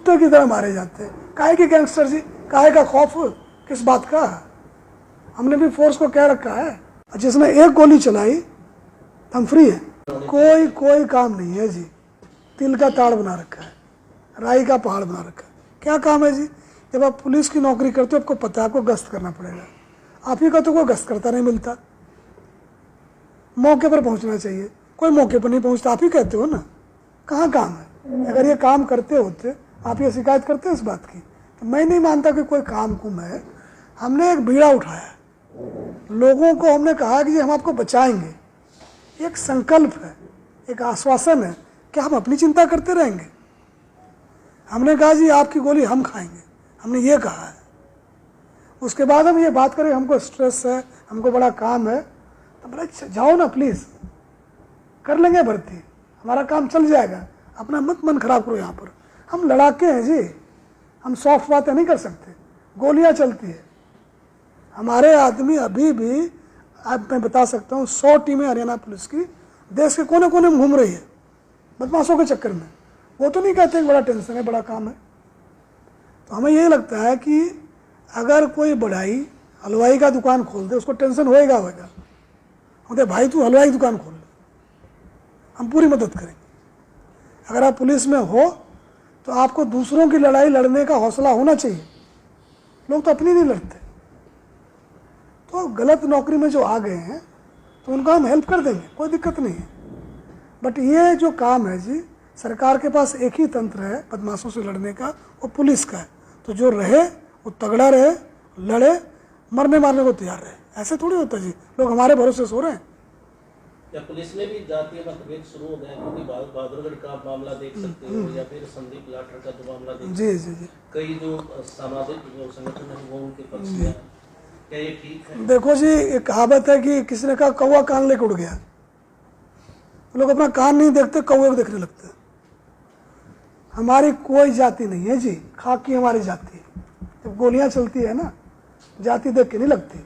कुत्ते की तरह मारे जाते हैं। काहे के गैंगस्टर जी, काहे का खौफ, किस बात का? हमने भी फोर्स को कह रखा है, जिसने एक गोली चलाई तो हम फ्री है। कोई काम नहीं है जी, तिल का ताड़ बना रखा है, राई का पहाड़ बना रखा है। क्या काम है जी? जब आप पुलिस की नौकरी करते हो आपको पता है आपको गश्त करना पड़ेगा, आप ही का तो कोई गश्त करता नहीं मिलता। मौके पर पहुंचना चाहिए, कोई मौके पर नहीं पहुंचता, आप ही कहते हो ना। कहाँ काम है? अगर ये काम करते होते आप ये शिकायत करते इस बात की? तो मैं नहीं मानता कि कोई काम कुम है। हमने एक बीड़ा उठाया, लोगों को हमने कहा कि हम आपको बचाएंगे, एक संकल्प है, एक आश्वासन है। क्या हम अपनी चिंता करते रहेंगे? हमने कहा जी आपकी गोली हम खाएंगे, हमने ये कहा है। उसके बाद हम ये बात करें हमको स्ट्रेस है, हमको बड़ा काम है, तो बोले जाओ ना प्लीज़, कर लेंगे भर्ती, हमारा काम चल जाएगा, अपना मत मन खराब करो। यहाँ पर हम लड़ाके हैं जी, हम सॉफ्ट बातें नहीं कर सकते, गोलियाँ चलती है। हमारे आदमी अभी भी, आप मैं बता सकता हूँ, 100 टीमें हरियाणा पुलिस की देश के कोने कोने में घूम रही है बदमाशों के चक्कर में। वो तो नहीं कहते कि बड़ा टेंशन है, बड़ा काम है। तो हमें ये लगता है कि अगर कोई बढ़ाई हलवाई का दुकान खोल दे उसको टेंशन होएगा। बोलते भाई तू हलवाई की दुकान खोल ले, हम पूरी मदद करेंगे। अगर आप पुलिस में हो तो आपको दूसरों की लड़ाई लड़ने का हौसला होना चाहिए। लोग तो अपनी नहीं लड़ते। तो गलत नौकरी में जो आ गए हैं तो उनको हम हेल्प कर देंगे, कोई दिक्कत नहीं है। बट ये जो काम है जी, सरकार के पास एक ही तंत्र है बदमाशों से लड़ने का, वो पुलिस का है। तो जो रहे वो तगड़ा रहे, लड़े, मरने मारने को तैयार रहे। ऐसे थोड़ी होता जी लोग हमारे भरोसे सो रहे हैं। या पुलिस में भी जातीय मतभेद शुरू हो गए, क्योंकि बहादुरगढ़ का मामला देख सकते हो, या फिर संदीप लाठर का जो मामला देख जी जी जी, कई जो सामाजिक जो संगठन है वो उनके पक्ष में, क्या ये ठीक है? देखो जी, एक कहावत है कि किसी ने कहा कौवा कान लेके उड़ गया। लोग अपना कान नहीं देखते, कौवे को देखने लगते हैं। हमारी कोई जाति नहीं है जी, खाकी हमारी जाति है। जब गोलियां चलती है ना, जाति देख के नहीं लगती,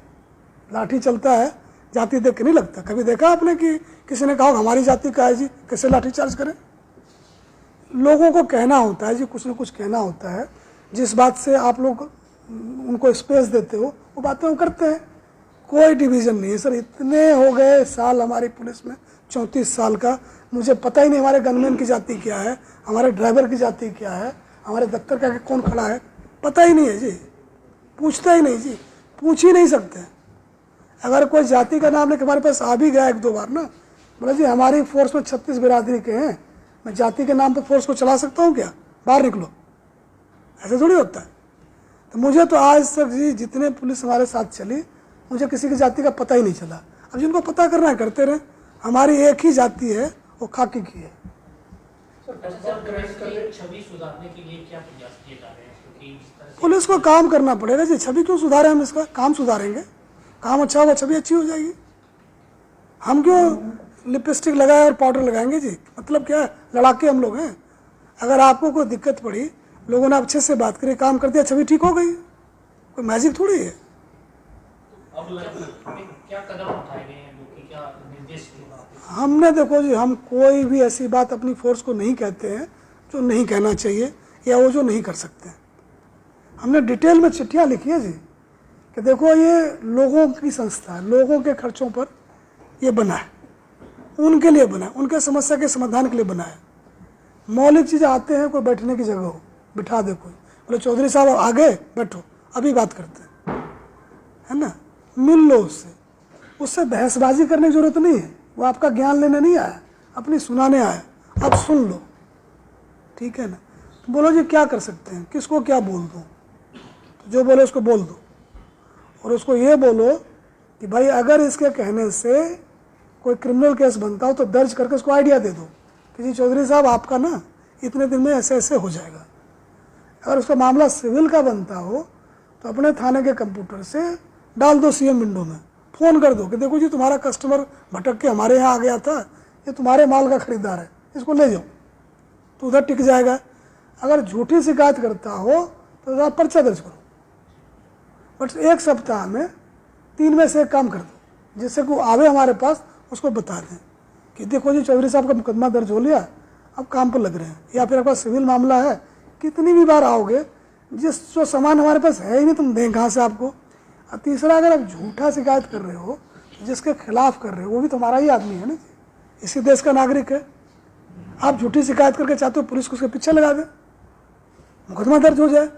लाठी चलता है जाति देख के नहीं लगता। कभी देखा आपने कि किसी ने कहा हमारी जाति का है जी, कैसे लाठी चार्ज करें? लोगों को कहना होता है जी, कुछ ना कुछ कहना होता है। जिस बात से आप लोग उनको स्पेस देते हो वो बातें वो करते हैं। कोई डिवीज़न नहीं है सर। इतने हो गए साल हमारी पुलिस में, 34 साल का, मुझे पता ही नहीं हमारे गनमैन की जाति क्या है, हमारे ड्राइवर की जाति क्या है, हमारे दफ्तर का कौन खड़ा है, पता ही नहीं है जी। पूछता ही नहीं जी, पूछ ही नहीं सकते। अगर कोई जाति का नाम लेकर हमारे पास आ भी गया 1-2 बार ना, बोला जी हमारी फोर्स में 36 बिरादरी के हैं, मैं जाति के नाम पर फोर्स को चला सकता हूँ क्या? बाहर निकलो। ऐसे थोड़ी होता है। तो मुझे तो आज तक जी जितने पुलिस हमारे साथ चली, मुझे किसी की जाति का पता ही नहीं चला। अब जिनको पता करना है करते रहे। हमारी एक ही जाति है, वो खाकी की है। छवि सुधारने के लिए क्या प्रयास किए जा रहे हैं? क्योंकि पुलिस को काम करना पड़ेगा जी। छवि क्यों सुधारें हम? इसका काम सुधारेंगे, काम अच्छा होगा, छवि अच्छी हो जाएगी। हम क्यों लिपस्टिक लगाए और पाउडर लगाएंगे जी? मतलब क्या है? लड़ाके हम लोग हैं। अगर आपको कोई दिक्कत पड़ी, लोगों ने अच्छे से बात करी, काम कर दिया, छवि ठीक हो गई। कोई मैजिक थोड़ी है। अब क्या कदम उठाए गए हैं, जो कि क्या निर्देश दिए? हमने देखो जी, हम कोई भी ऐसी बात अपनी फोर्स को नहीं कहते हैं जो नहीं कहना चाहिए या वो जो नहीं कर सकते। हमने डिटेल में चिट्ठियाँ लिखी है जी कि देखो ये लोगों की संस्था है, लोगों के खर्चों पर ये बना है, उनके लिए बना है, उनके समस्या के समाधान के लिए बना है। मौलिक चीज़ें आते हैं, कोई बैठने की जगह हो, बिठा दे कोई, बोले चौधरी साहब आ गए, बैठो, अभी बात करते हैं, है ना, मिल लो उससे। उससे बहसबाजी करने की जरूरत नहीं है। वो आपका ज्ञान लेने नहीं आया, अपनी सुनाने आया। अब सुन लो, ठीक है ना। तो बोलो जी क्या कर सकते हैं, किसको क्या बोल दूँ? तो जो बोले उसको बोल दो, और उसको ये बोलो कि भाई अगर इसके कहने से कोई क्रिमिनल केस बनता हो तो दर्ज करके उसको आइडिया दे दो कि जी चौधरी साहब आपका ना इतने दिन में ऐसे ऐसे हो जाएगा। अगर उसका मामला सिविल का बनता हो तो अपने थाने के कंप्यूटर से डाल दो सीएम विंडो में, फ़ोन कर दो कि देखो जी तुम्हारा कस्टमर भटक के हमारे यहाँ आ गया था, ये तुम्हारे माल का खरीदार है, इसको ले जाओ, तो उधर टिक जाएगा। अगर झूठी शिकायत करता हो तो आप पर्चा दर्ज करो, बट 1 सप्ताह में 3 में से 1 काम कर दो, जिससे को आवे हमारे पास उसको बता दें कि देखो जी चौधरी साहब का मुकदमा दर्ज हो लिया, अब काम पर लग रहे हैं। या फिर आपका सिविल मामला है, कितनी भी बार आओगे, जो सामान हमारे पास है ही नहीं तुम दें कहाँ से आपको। और तीसरा, अगर आप झूठा शिकायत कर रहे हो, जिसके खिलाफ कर रहे हो वो भी तुम्हारा ही आदमी है ना, इसी देश का नागरिक है। आप झूठी शिकायत करके चाहते हो पुलिस को उसके पीछे लगा दे, मुकदमा दर्ज हो जाए।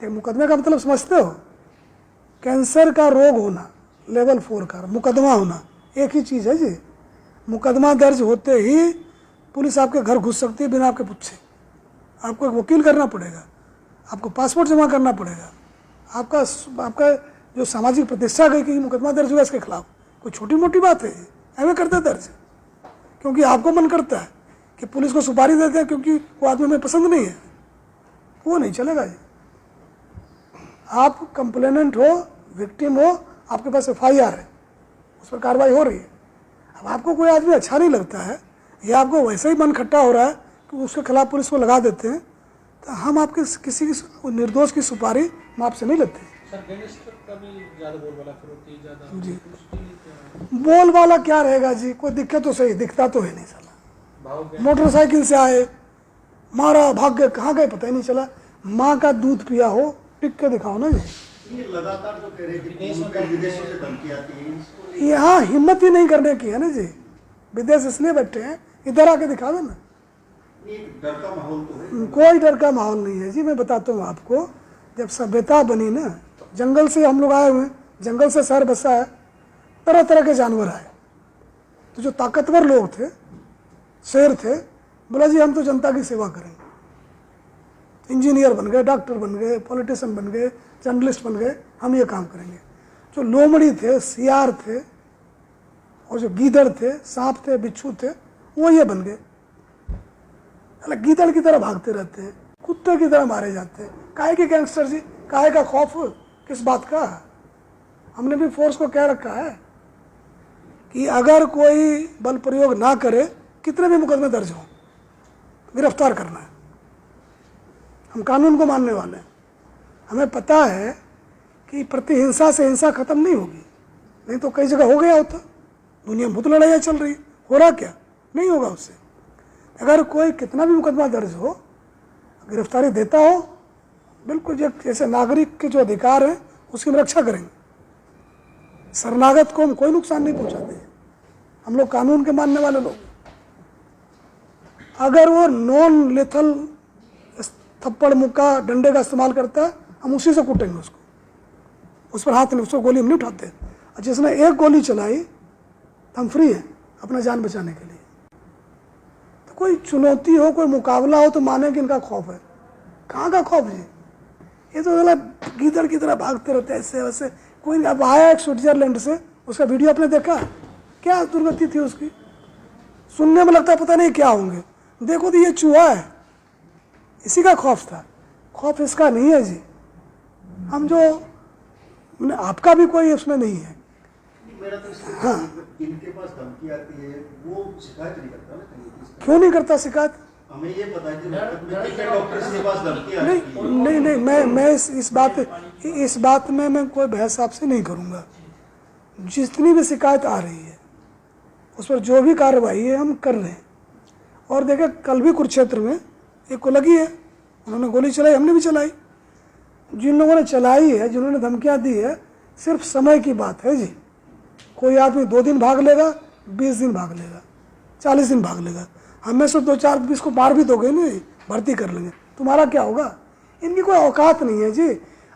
एक मुकदमे का मतलब समझते हो? कैंसर का रोग होना लेवल 4 का, मुकदमा होना एक ही चीज़ है जी। मुकदमा दर्ज होते ही पुलिस आपके घर घुस सकती है बिना आपके पूछे। आपको एक वकील करना पड़ेगा, आपको पासपोर्ट जमा करना पड़ेगा, आपका जो सामाजिक प्रतिष्ठा गई कि मुकदमा दर्ज हुआ इसके खिलाफ, कोई छोटी मोटी बात है? ऐसे करते दर्ज क्योंकि आपको मन करता है कि पुलिस को सुपारी देते हैं क्योंकि वो आदमी हमें पसंद नहीं है, वो नहीं चलेगा जी। आप कंप्लेनेंट हो, विक्टिम हो, आपके पास FIR है, उस पर कार्रवाई हो रही है। अब आपको कोई आदमी अच्छा नहीं लगता है या आपको वैसे ही मन खट्टा हो रहा है कि उसके खिलाफ पुलिस को लगा देते हैं, तो हम आपके किसी की निर्दोष की सुपारी हम आपसे नहीं लेते। सर गैंगस्टर का भी ज़्यादा बोलबाला फिरौती ज़्यादा जी। उसके लिए क्या बोल वाला क्या रहेगा जी, कोई दिक्कत तो सही, दिखता तो है नहीं साला। भाव मोटरसाइकिल से आए, मारा, भाग गए, कहाँ गए पता ही नहीं चला। माँ का दूध पिया हो, टिक के दिखाओ ना जी। ये लगातार जो कह रहे हैं कि विदेशों से धमकी आती है, यहाँ हिम्मत ही नहीं करने की है ना जी। विदेश इसलिए बैठे हैं, इधर आके दिखा दो ना। ये डर का माहौल तो है। कोई डर का माहौल नहीं है जी। मैं बताता हूँ आपको, जब सभ्यता बनी ना, जंगल से हम लोग आए हुए हैं, जंगल से शहर बसा है, तरह तरह के जानवर आए। तो जो ताकतवर लोग थे, शेर थे, बोला जी हम तो जनता की सेवा करेंगे। इंजीनियर बन गए, डॉक्टर बन गए, पॉलिटिशियन बन गए, जर्नलिस्ट बन गए, हम ये काम करेंगे। जो लोमड़ी थे, सियार थे, और जो गीदड़ थे, सांप थे, बिच्छू थे, वो ये बन गए। अलग गीदड़ की तरह भागते रहते हैं, कुत्ते की तरह मारे जाते हैं। काहे के गैंगस्टर जी, काहे का खौफ, किस बात का? हमने भी फोर्स को कह रखा है कि अगर कोई बल प्रयोग ना करे, कितने भी मुकदमे दर्ज हो, गिरफ्तार करना है। हम कानून को मानने वाले हैं। हमें पता है कि प्रतिहिंसा से हिंसा खत्म नहीं होगी, नहीं तो कई जगह हो गया होता। दुनिया में बहुत लड़ाइयाँ चल रही, हो रहा क्या? नहीं होगा उससे। अगर कोई कितना भी मुकदमा दर्ज हो, गिरफ्तारी देता हो, बिल्कुल जैसे नागरिक के जो अधिकार हैं उसकी हम रक्षा करेंगे। शरणागत को हम कोई नुकसान नहीं पहुंचाते। हम लोग कानून के मानने वाले लोग। अगर वो नॉन लेथल थप्पड़, मुक्का, डंडे का इस्तेमाल करता है, हम उसी से कूटेंगे उसको। उस पर हाथ नहीं, उसको गोली हम नहीं उठाते। और जिसने एक गोली चलाई तो हम फ्री हैं अपना जान बचाने के लिए। तो कोई चुनौती हो, कोई मुकाबला हो तो माने कि इनका खौफ है। कहाँ का खौफ जी? ये तो मतलब गीदड़ की तरह भागते रहते हैं ऐसे वैसे। कोई अब आया एक स्विट्जरलैंड से, उसका वीडियो आपने देखा? क्या दुर्गति थी उसकी। सुनने में लगता है पता नहीं क्या होंगे, देखो तो ये चूहा है। इसी का खौफ था, खौफ इसका नहीं है जी। हम जो आपका भी कोई उसमें नहीं है। मेरा तो इनके पास धमकी आती है, वो शिकायत नहीं करता ना कहीं। क्यों नहीं करता शिकायत? हमें ये पता है कि डॉक्टर के पास धमकी आती है। नहीं, मैं इस बात में मैं कोई बहस आपसे नहीं करूंगा। जितनी भी शिकायत आ रही है उस पर जो भी कार्रवाई है हम कर रहे हैं। और देखें, कल भी कुरुक्षेत्र में एक को लगी है, उन्होंने गोली चलाई, हमने भी चलाई। जिन लोगों ने चलाई है, जिन्होंने धमकियां दी है, सिर्फ समय की बात है जी। कोई आदमी 2 दिन भाग लेगा, 20 दिन भाग लेगा, 40 दिन भाग लेगा। हमें से 2-4 20 को मार भी दोगे नहीं, भर्ती कर लेंगे, तुम्हारा क्या होगा? इनकी कोई औकात नहीं है जी।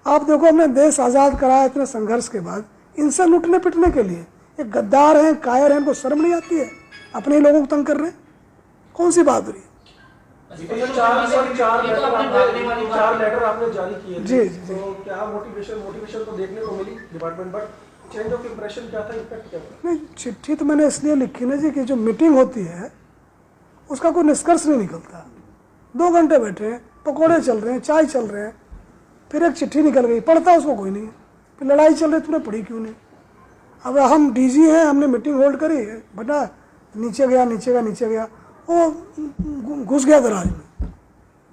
आप देखो, हमने देश आज़ाद कराया इतने संघर्ष के बाद, इनसे लुटने पिटने के लिए। ये गद्दार हैं, कायर हैं, इनको शर्म नहीं आती है? अपने ही लोगों को तंग कर रहे हैं, कौन सी बहादुरी है? चार लेटर आपने जारी किए जी, थे। जी, जी। तो क्या मोटिवेशन तो देखने को मिली department, but change of impression क्या था, इफेक्ट क्या था? नहीं, चिट्ठी तो मैंने इसलिए लिखी ना जी कि जो मीटिंग होती है उसका कोई निष्कर्ष नहीं निकलता। 2 घंटे बैठे हैं, पकौड़े चल रहे हैं, चाय चल रहे हैं, फिर एक चिट्ठी निकल गई, पढ़ता उसको कोई नहीं है। फिर लड़ाई चल रही, तूने पढ़ी क्यों नहीं? अब हम डीजी हैं, हमने मीटिंग होल्ड करी, बेटा नीचे गया, वो घुस गया दराज में।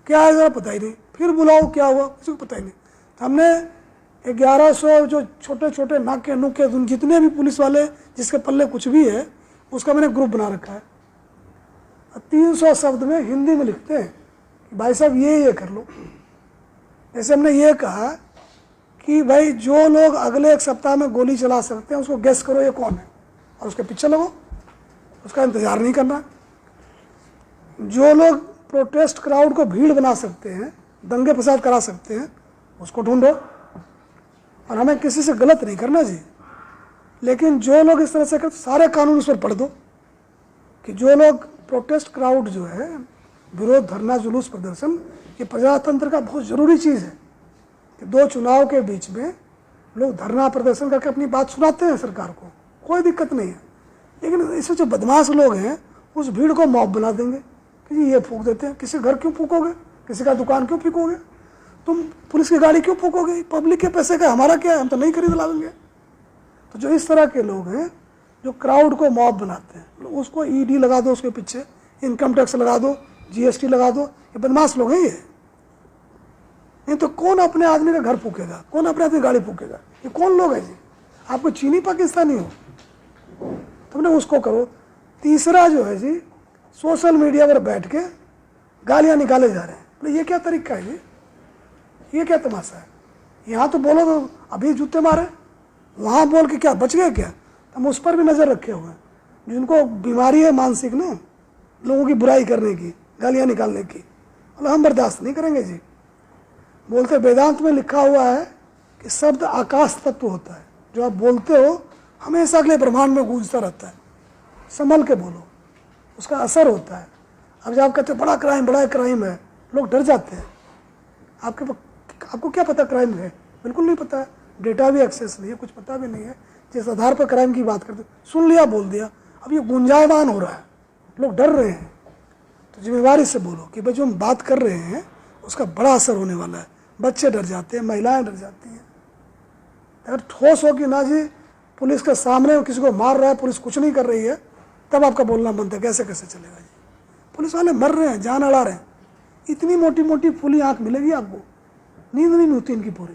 क्या है ज़रा पता ही नहीं। फिर बुलाओ, क्या हुआ, किसी को पता ही नहीं। तो हमने 1100 जो छोटे छोटे नाके नुके जितने भी पुलिस वाले जिसके पल्ले कुछ भी है, उसका मैंने ग्रुप बना रखा है। 300 शब्द में हिंदी में लिखते हैं कि भाई साहब ये कर लो, जैसे हमने ये कहा कि भाई जो लोग अगले एक सप्ताह में गोली चला सकते हैं उसको गेस करो ये कौन है, और उसके पीछे लगो, उसका इंतज़ार नहीं करना। जो लोग प्रोटेस्ट क्राउड को भीड़ बना सकते हैं, दंगे फसाद करा सकते हैं, उसको ढूंढो। और हमें किसी से गलत नहीं करना जी, लेकिन जो लोग इस तरह से करते सारे कानून उस पर पढ़ दो कि जो लोग प्रोटेस्ट क्राउड जो है, विरोध, धरना, जुलूस, प्रदर्शन, ये प्रजातंत्र का बहुत ज़रूरी चीज़ है कि 2 चुनाव के बीच में लोग धरना प्रदर्शन करके अपनी बात सुनाते हैं सरकार को, कोई दिक्कत नहीं है। लेकिन इसमें जो बदमाश लोग हैं उस भीड़ को मॉब बना देंगे कि जी ये फूंक देते हैं। किसी घर क्यों फूकोगे, किसी का दुकान क्यों फूकोगे, तुम पुलिस की गाड़ी क्यों फूकोगे, पब्लिक के पैसे का हमारा क्या है, हम तो नहीं खरीद लाएंगे। तो जो इस तरह के लोग हैं जो क्राउड को मॉब बनाते हैं, उसको ईडी लगा दो, उसके पीछे इनकम टैक्स लगा दो, जीएसटी लगा दो, ये बदमाश लोग हैं ये। नहीं तो कौन अपने आदमी का घर फूकेगा, कौन अपने आदमी गाड़ी फूकेगा, ये कौन लोग हैं जी? आपको चीनी पाकिस्तानी हो तुमने उसको करो। तीसरा जो है जी, सोशल मीडिया पर बैठ के गालियां निकाले जा रहे हैं, तो ये क्या तरीका है जी, ये क्या तमाशा है? यहाँ तो बोलो तो अभी जूते मारे, वहाँ बोल के क्या बच गए क्या? हम उस पर भी नज़र रखे हुए हैं जिनको बीमारी है मानसिक ना, लोगों की बुराई करने की, गालियाँ निकालने की, मतलब हम बर्दाश्त नहीं करेंगे जी। बोलते वेदांत में लिखा हुआ है कि शब्द आकाश तत्व होता है, जो आप बोलते हो हमेशा अगले ब्रह्मांड में गूंजता रहता है, संभल के बोलो, उसका असर होता है। अब जब आप कहते हो बड़ा क्राइम है, लोग डर जाते हैं। आपको क्या पता क्राइम है? बिल्कुल नहीं पता है, डेटा भी एक्सेस नहीं है, कुछ पता भी नहीं है। जिस आधार पर क्राइम की बात करते, सुन लिया बोल दिया, अब ये गुंजायमान हो रहा है, लोग डर रहे हैं। तो जिम्मेवारी से बोलो कि भाई जो हम बात कर रहे हैं उसका बड़ा असर होने वाला है। बच्चे डर जाते हैं, महिलाएं डर जाती हैं। अगर ठोस हो कि ना जी पुलिस के सामने किसी को मार रहा है, पुलिस कुछ नहीं कर रही है, तब आपका बोलना बनता है। कैसे चलेगा जी? पुलिस वाले मर रहे हैं, जान अड़ा रहे हैं, इतनी मोटी मोटी फुली आँख मिलेगी आपको, नींद नहीं होती इनकी पूरी।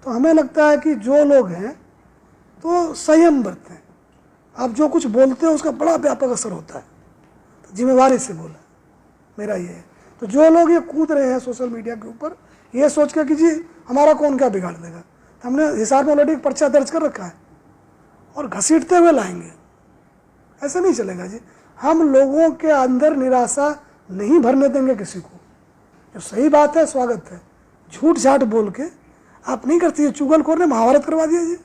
तो हमें लगता है कि जो लोग हैं तो संयम बरतें। आप जो कुछ बोलते हो उसका बड़ा व्यापक असर होता है, तो जिम्मेवारी से बोला मेरा ये है। तो जो लोग ये कूद रहे हैं सोशल मीडिया के ऊपर ये सोच के कि जी हमारा कौन क्या बिगाड़ देगा, तो हमने हिसार में ऑलरेडी एक पर्चा दर्ज कर रखा है और घसीटते हुए लाएंगे। ऐसा नहीं चलेगा जी। हम लोगों के अंदर निराशा नहीं भरने देंगे किसी को। जो सही बात है स्वागत है, झूठ झाट बोल के आप नहीं करती है। चुगलखोर ने महाभारत करवा दिया जी,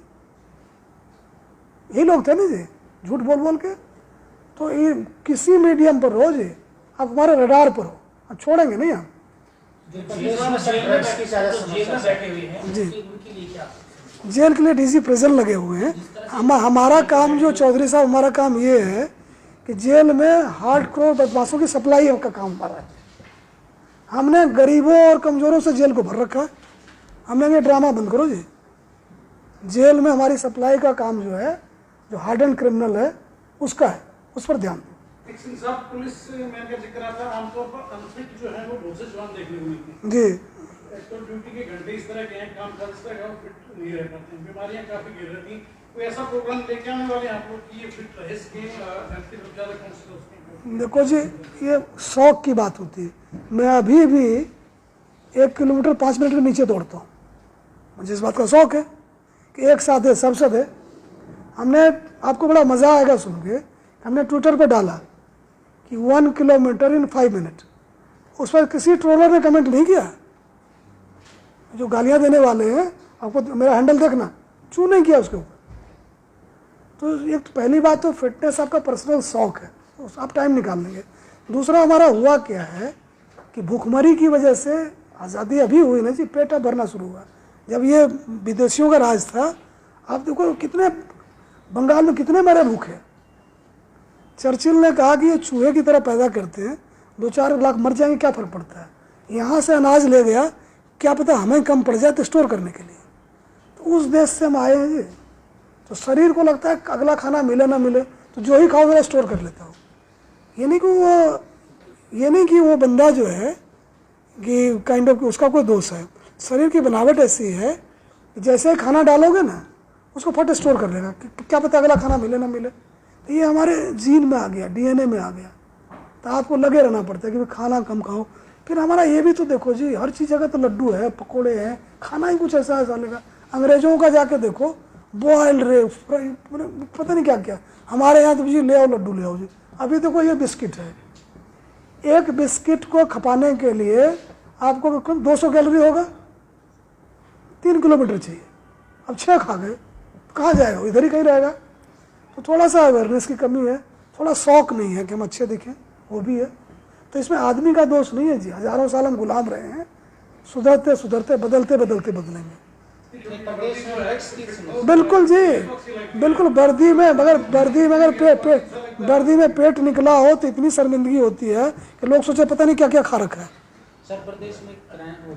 यही लोग थे ना जी, झूठ बोल बोल के। तो ये किसी मीडियम पर हो जी, आप हमारे रडार पर हो, आप छोड़ेंगे नहीं हम जी। जेल के लिए डीजी प्रेजेंट लगे हुए हैं। हमारा काम जो चौधरी साहब, हमारा काम ये है कि जेल में हार्डकोर बदमाशों की सप्लाई का काम हमारा है। हमने गरीबों और कमजोरों से जेल को भर रखा है। हमने ये ड्रामा बंद करो जी। जेल में हमारी सप्लाई का काम जो है, जो हार्ड एंड क्रिमिनल है उसका है, उस पर ध्यान दो। पुलिस मैन का जिक्र आता है, आमतौर पर अनफिट जो है वो बहुत से जवान देखने को मिलते हैं जी। तो ड्यूटी के घंटे इस तरह के हैं, काम काज इस तरह का, फिट नहीं रह पाते हैं, बीमारियां काफी गिर रहती हैं। कोई ऐसा प्रोग्राम लेके आने वाले हैं आप लोग कि ये फिट रहे सके, ज्यादा कॉन्शियस? देखो जी, ये शौक की बात होती है। मैं अभी भी 1 किलोमीटर 5 मिनट के नीचे दौड़ता हूँ। मुझे इस बात का शौक है कि एक साथ है सब साथ है। हमने, आपको बड़ा मज़ा आएगा सुन के, हमने ट्विटर पर डाला कि 1 किलोमीटर इन 5 मिनट। उस पर किसी ट्रोलर ने कमेंट नहीं किया। जो गालियाँ देने वाले हैं, आपको मेरा हैंडल देखना, चू नहीं किया उसके ऊपर। तो एक पहली बात तो फिटनेस आपका पर्सनल शौक है, तो आप टाइम निकाल लेंगे। दूसरा हमारा हुआ क्या है कि भूखमरी की वजह से आज़ादी अभी हुई ना जी, पेट भरना शुरू हुआ। जब ये विदेशियों का राज था, आप देखो कितने बंगाल में कितने मरे भूखे। चर्चिल ने कहा कि ये चूहे की तरह पैदा करते हैं, 2-4 लाख मर जाएंगे, क्या फ़र्क पड़ता है। यहाँ से अनाज ले गया, क्या पता हमें कम पड़ जाए तो स्टोर करने के लिए। तो उस देश से हम आए हैं जी। तो शरीर को लगता है अगला खाना मिले ना मिले तो जो ही खाओ मेरा स्टोर कर लेता हूँ। ये नहीं कि वो बंदा जो है कि काइंड ऑफ उसका कोई दोष है। शरीर की बनावट ऐसी है कि जैसे खाना डालोगे ना उसको फट स्टोर कर लेगा, क्या पता अगला खाना मिले ना मिले। तो ये हमारे जीन में आ गया, डीएनए में आ गया। तो आपको लगे रहना पड़ता है कि खाना कम खाओ, फिर हमारा ये भी तो देखो जी, हर चीज़ जगह तो लड्डू है, पकोड़े हैं, खाना ही कुछ ऐसा है साले का। अंग्रेजों का जाके देखो, बॉयल रे पता नहीं क्या क्या। हमारे यहाँ तो जी ले आओ लड्डू ले आओ जी। अभी देखो ये बिस्किट है, एक बिस्किट को खपाने के लिए आपको 200 कैलोरी होगा, 3 किलोमीटर चाहिए। अब 6 खा गए, कहाँ जाएगा, इधर ही कहीं रहेगा। तो थोड़ा सा अवेयरनेस की कमी है, थोड़ा शौक नहीं है कि हम अच्छे दिखें, वो भी है। तो इसमें आदमी का दोष नहीं है जी, हजारों साल हम गुलाम रहे हैं, सुधरते सुधरते बदलते बदलते बदलेंगे। प्रदेश में ड्रग्स की समस्या बिल्कुल जी, बिल्कुल। वर्दी में अगर वर्दी में पेट निकला हो तो इतनी शर्मिंदगी होती है कि लोग सोचे पता नहीं क्या क्या खा रखा है। सर प्रदेश में